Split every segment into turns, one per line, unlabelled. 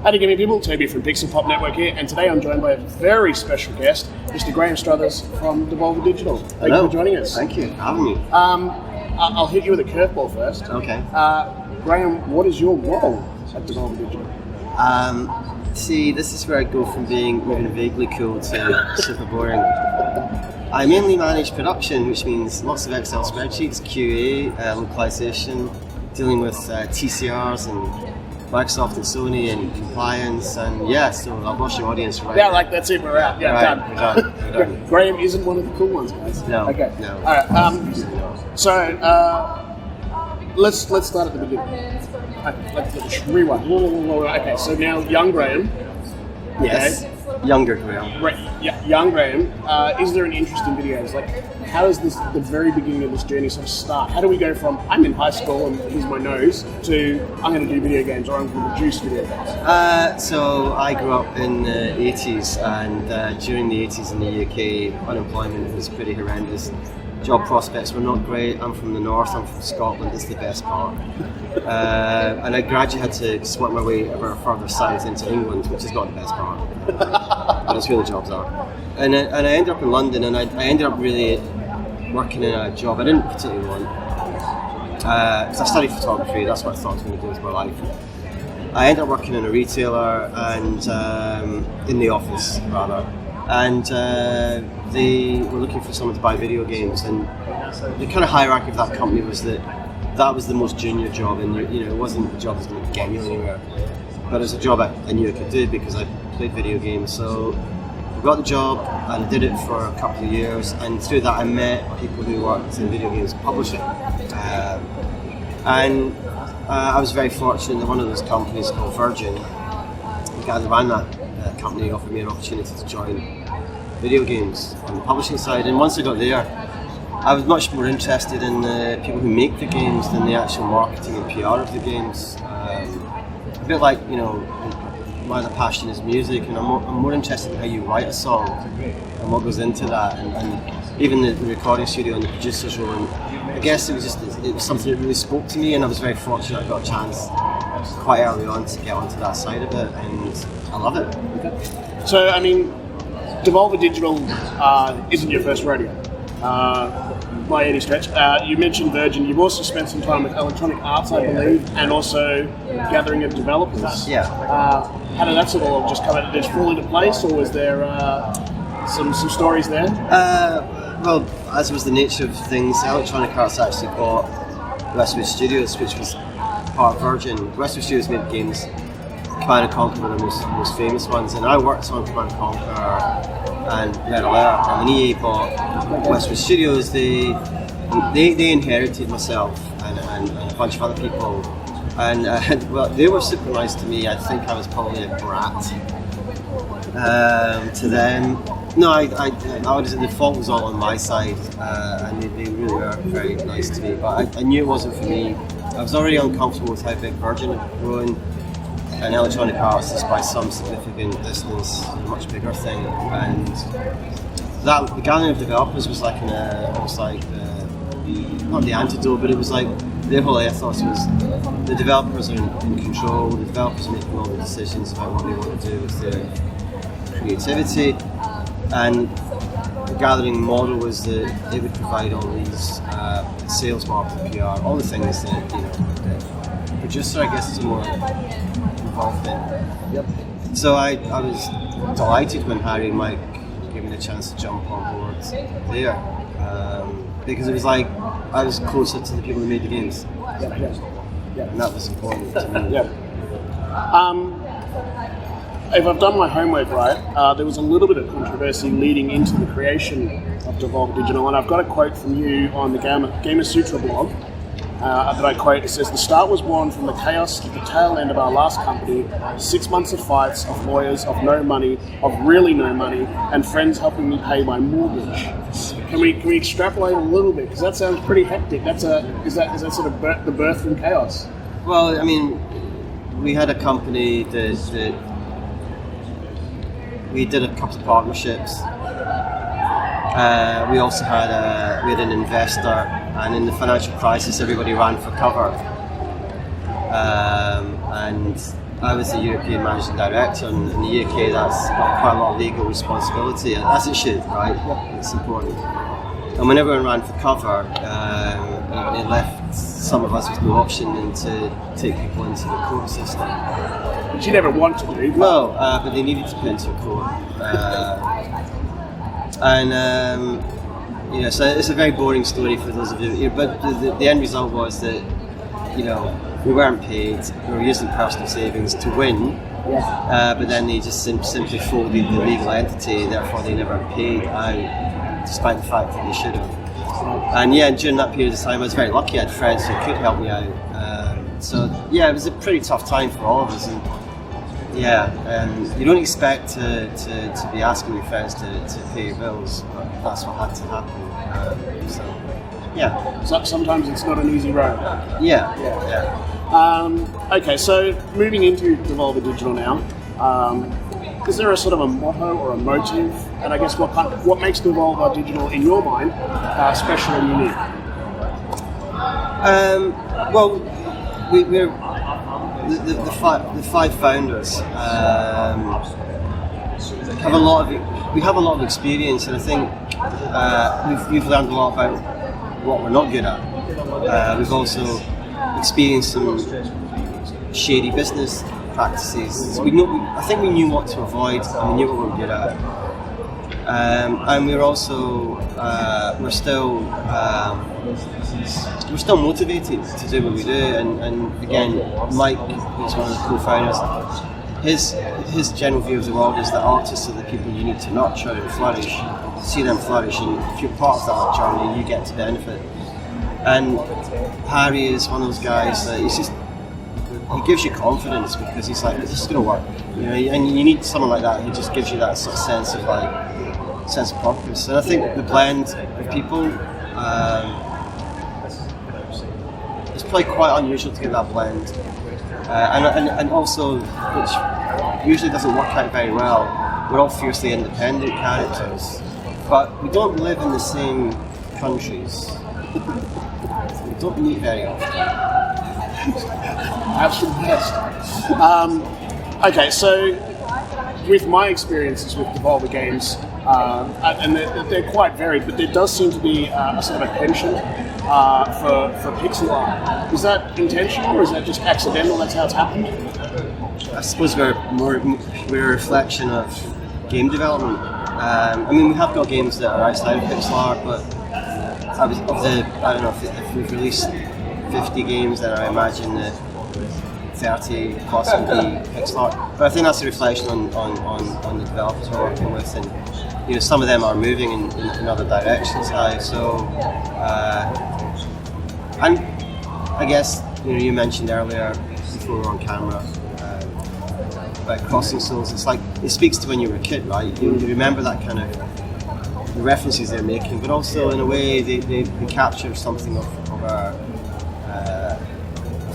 Howdy, Gimme people, Toby from Pixel Pop Network here, and today I'm joined by a very special guest, Mr. Graeme Struthers from Devolver Digital. Thank you for joining us.
Thank you for having me.
I'll hit you with a curveball first.
Okay.
Graeme, what is your role at Devolver Digital?
See, this is where I go from being even vaguely cool to super boring. I mainly manage production, which means lots of Excel spreadsheets, QA, localization, dealing with TCRs and Microsoft and Sony and compliance, and yeah, so I'll watch the audience right.
Yeah, like that's it, we're out. Yeah,
right,
done.
We're done.
Graeme isn't one of the cool ones, guys.
No.
Okay.
No.
All right. So let's start at the beginning. Let's rewind. Okay. So now, young Graeme.
Yes.
Okay.
Younger Graeme.
Right. Yeah. Young Graeme. Is there an interest in videos? Like, how does the very beginning of this journey sort of start? How do we go from I'm in high school and here's my nose to I'm going to do video games or I'm going to produce video games?
So I grew up in the 80s, and during the 80s in the UK, unemployment was pretty horrendous. Job prospects were not great. I'm from the north, I'm from Scotland, it's the best part. And I gradually had to split my way a bit further south into England, which is not the best part. But it's where the jobs are. And I ended up in London, and I ended up really working in a job I didn't particularly want. Because I studied photography, that's what I thought I was going to do with my life. I ended up working in a retailer and in the office, rather. And they were looking for someone to buy video games, and the kind of hierarchy of that company was that was the most junior job, and it wasn't a job that was going to get you anywhere, but it was a job I knew I could do because I played video games. So I got the job and I did it for a couple of years, and through that I met people who worked in video games publishing, and I was very fortunate that one of those companies called Virgin, the guy that ran that company, offered me an opportunity to join video games on the publishing side. And once I got there, I was much more interested in the people who make the games than the actual marketing and PR of the games. A bit like, my other passion is music, and I'm more interested in how you write a song and what goes into that, and even the recording studio and the producer's role. And I guess it was something that really spoke to me, and I was very fortunate I got a chance quite early on to get onto that side of it, and I love it.
Okay. So, I mean, Devolver Digital isn't your first rodeo, by any stretch. You mentioned Virgin. You've also spent some time with Electronic Arts, I believe, and also gathering of developers.
Yeah.
How did that sort of all just fall into place, or was there some stories there?
Well, as was the nature of things, Electronic Arts actually bought Westwood Studios, which was part of Virgin. Westwood Studios made games. Command & Conquer were the most famous ones, and I worked on Command & Conquer and Red Alert, and when EA bought Westwood Studios, they inherited myself and a bunch of other people, and well, they were super nice to me. I think I was probably a brat to them. No, the fault was all on my side, and they really were very nice to me, but I knew it wasn't for me. I was already uncomfortable with how big Virgin had grown, and Electronic Arts is by some significant distance a much bigger thing, and the gathering of developers was like almost like not the antidote, but it was like their whole ethos was the developers are in control, the developers are making all the decisions about what they want to do with their creativity, and the gathering model was that they would provide all these sales, marketing, PR, all the things that the producer, I guess, is more involved in.
Yep.
So I was delighted when Harry and Mike gave me the chance to jump on board there, because it was like I was closer to the people who made the games.
Yeah.
And that was important to me.
Yeah. If I've done my homework right, there was a little bit of controversy leading into the creation of Devolver Digital, and I've got a quote from you on the Gamer Sutra blog that I quote. It says, "The start was born from the chaos at the tail end of our last company, 6 months of fights, of lawyers, of no money, of really no money, and friends helping me pay my mortgage." Can we extrapolate a little bit, because that sounds pretty hectic? Is that sort of the birth from chaos?
Well, I mean, we had a company that we did a couple of partnerships. We also had an investor, and in the financial crisis, everybody ran for cover. And I was the European managing director, and in the UK that's quite a lot of legal responsibility, as it should, right? It's important. And when everyone ran for cover, it left some of us with no option than to take people into the court system.
Which you never want to do.
No, but they needed to put into a court. So it's a very boring story for those of you. But the end result was that, we weren't paid. We were using personal savings to win. But then they just simply folded the legal entity. Therefore, they never paid out, despite the fact that they should have. And during that period of time, I was very lucky. I had friends who could help me out. It was a pretty tough time for all of us. And you don't expect to be asking your friends to pay your bills, but that's what had to happen.
So sometimes it's not an easy road. Okay, so moving into Devolver Digital now, is there a sort of a motto or a motive? And I guess what makes Devolver Digital, in your mind, special and unique?
We're the five founders have a lot of experience, and I think we've learned a lot about what we're not good at. We've also experienced some shady business practices. I think we knew what to avoid, and we knew what we were good at. And we're still motivated to do what we do. And again, Mike, who's one of the co-founders, his general view of the world is that artists are the people you need to nurture and flourish, see them flourish, and if you're part of that journey, you get to benefit. And Harry is one of those guys that he gives you confidence, because he's like, this is going to work, and you need someone like that who just gives you that sort of sense of purpose. And I think the blend of people, it's probably quite unusual to get that blend, and also, which usually doesn't work out very well, we're all fiercely independent characters, but we don't live in the same countries. We don't meet very often.
That's the best. Okay, so with my experiences with Devolver games, and they're quite varied, but there does seem to be a sort of a penchant for pixel art. Is that intentional, or is that just accidental? That's how it's happened?
I suppose we're a reflection of game development. We have got games that are outside of pixel art, but I don't know if we've released 50 games, then I imagine that 30 plus would be pixel art. But I think that's a reflection on the developers we're working with, and some of them are moving in other directions now. So, and I guess you mentioned earlier before we were on camera about Crossing Souls. It's like it speaks to when you were a kid, right? You remember that kind of the references they're making, but also in a way they capture something of our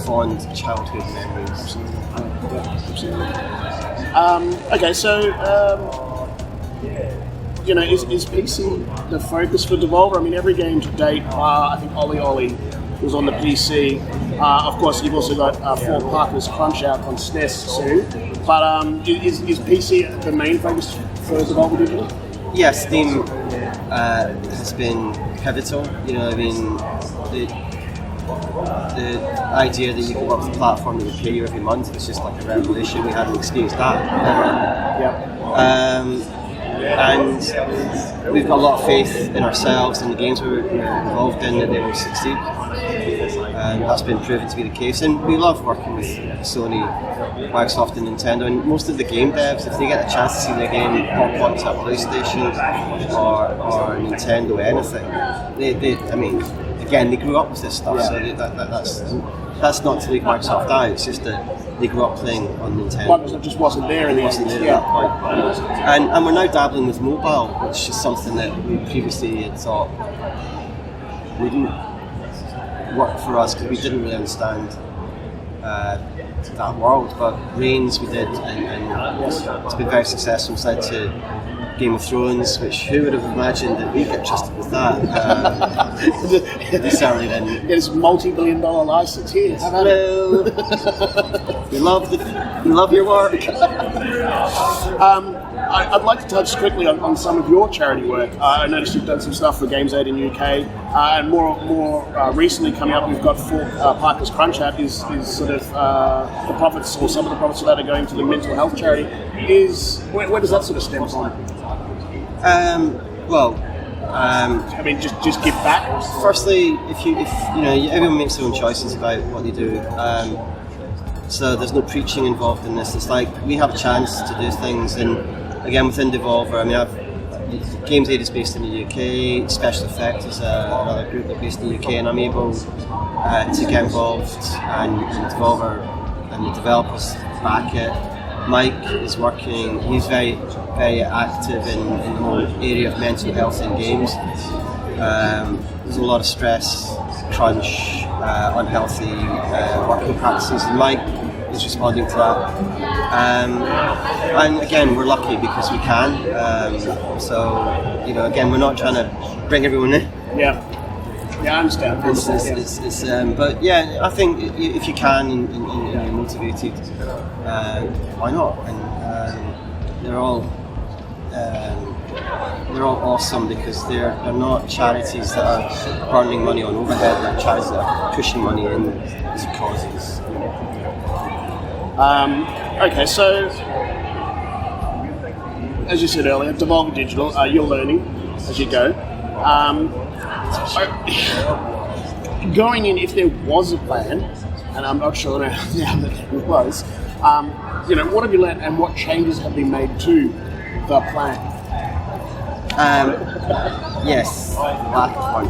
fond childhood memories.
Okay, so is PC the focus for Devolver? Every game to date, I think Ollie was on the PC. Of course, you've also got Fort Parker's Crunch out on SNES soon. But is PC the main focus for Devolver Digital?
Yes, Steam has been pivotal. The idea that you could work with a platform that would pay you every month was just like a revelation. We hadn't experienced that. And we've got a lot of faith in ourselves and the games we're involved in that they will succeed. And that's been proven to be the case. And we love working with Sony, Microsoft and Nintendo. And most of the game devs, if they get a chance to see their game pop onto a PlayStation or Nintendo anything, again, they grew up with this stuff, so that's not to leave Microsoft out. It's just that they grew up playing on Nintendo.
Microsoft just wasn't there at that point.
And we're now dabbling with mobile, which is something that we previously had thought wouldn't work for us because we didn't really understand that world. But Reigns we did, and it's been very successful. It's led to Game of Thrones, which who would have imagined that we'd get trusted with that? We certainly didn't.
It's a multi-billion-dollar license here.
Hello. we love your work.
I'd like to touch quickly on some of your charity work. I noticed you've done some stuff for Games Aid in the UK, and more recently coming up, we've got Parker's Crunch App is sort of the profits, or some of the profits of that are going to the mental health charity. Where does that sort of stem from? I mean, just give back.
Firstly, if you know, everyone makes their own choices about what they do. So there's no preaching involved in this. It's like we have a chance to do things, and again within Devolver, I mean, Games Aid is based in the UK. Special Effects is another group that's based in the UK, and I'm able to get involved, and Devolver and the developers back it. Mike is working. He's very, very active in the whole area of mental health in games. There's a lot of stress, crunch, unhealthy working practices, and Mike is responding to that. And again, we're lucky because we can. So, you know, again, we're not trying to bring everyone in.
Yeah, I understand.
But yeah, I think if you can and you're motivated, why not? And they're all awesome because they're not charities that are burning money on overhead. They're charities that are pushing money in as causes.
Okay, so as you said earlier, Devolver Digital, you're learning as you go. Going in, if there was a plan, and I'm not sure now that it was, you know, what have you learned and what changes have been made to the plan?
Yes, lack of one.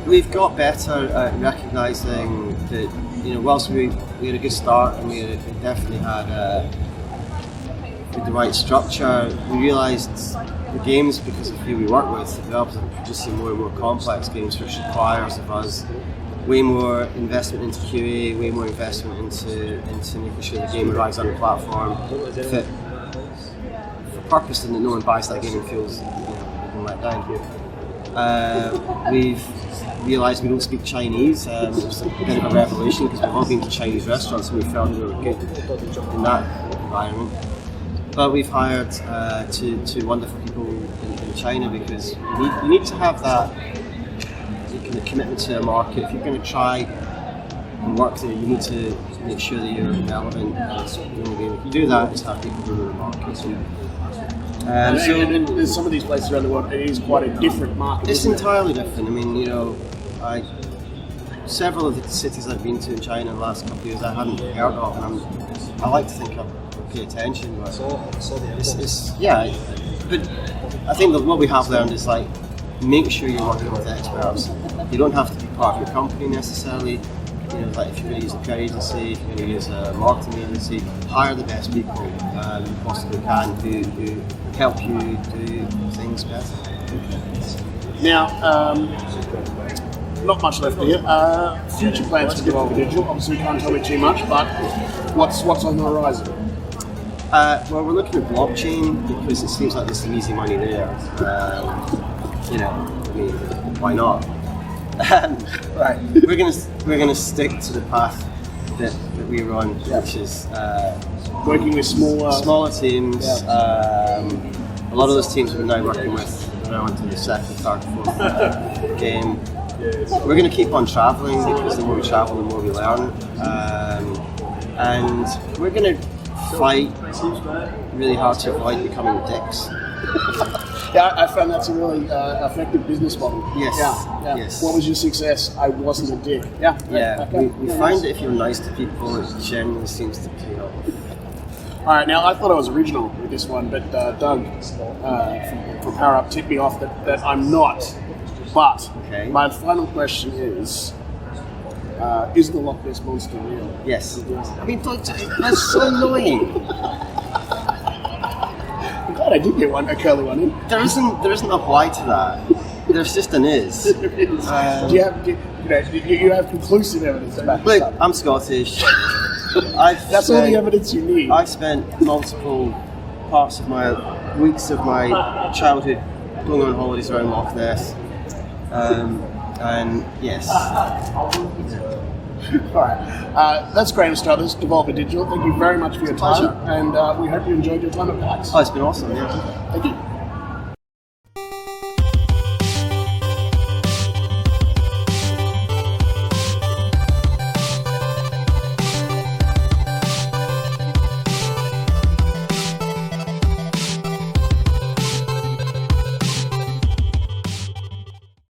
We've got better at recognising that, you know, whilst we had a good start and we definitely had the right structure, we realised the games, because of who we work with, the developers are producing more and more complex games, which requires of us way more investment into QA, way more investment into making sure the game arrives on the platform fit for purpose, and that no one buys that game and feels, you know, let down. We've realised we don't speak Chinese. It was a bit of a revelation because we've all been to Chinese restaurants and we felt we were good in that environment. But we've hired two wonderful people in China because you need to have that kind of commitment to a market. If you're going to try and work there, you need to make sure that you're relevant. You do that, is have people who know the market. So
there's some of these places around the world, it is quite a different market.
It's entirely different. I mean, you know, several of the cities I've been to in China in the last couple of years I hadn't heard of, and I like to think I pay attention. But yeah, but I think that what we have learned is like, make sure you're working with experts. You don't have to be part of your company necessarily. You know, like if you're going to use a PR agency, if you're going to use a marketing agency, hire the best people you possibly can who help you do things better.
Now, not much left here. Future plans for Devolver Digital. Obviously, you can't tell me too much, but what's on the horizon?
Well, we're looking at blockchain because it seems like there's some easy money there. You know, I mean, why not? Right. We're gonna stick to the path that we were on, which is
working with
smaller teams. A lot of those teams we're now working with are now into the second, third, fourth game. We're going to keep on travelling because the more we travel, the more we learn, and we're going to fight really hard to avoid becoming dicks.
Yeah, I found that's a really effective business model.
Yes.
Yeah.
Yes.
What was your success? I wasn't a dick. Yeah.
Okay. We find that if you're nice to people, it generally seems to pay off.
All right. Now I thought I was original with this one, but Doug from Power Up tipped me off that I'm not. But my final question is the Loch Ness Monster real?
Yes. I mean, that's so annoying.
I'm glad I did get a curly one in.
There isn't a why to that. There's just an is.
Do you have conclusive evidence to back this
look,
up?
I'm Scottish.
That's all the evidence you need.
I've spent multiple parts of my weeks of my childhood going on holidays around Loch Ness. And yes.
All right. That's Graeme Struthers, Devolver Digital. Thank you very much for your time, and we hope you enjoyed your time at PAX.
Oh, it's been awesome, yeah.
Thank you.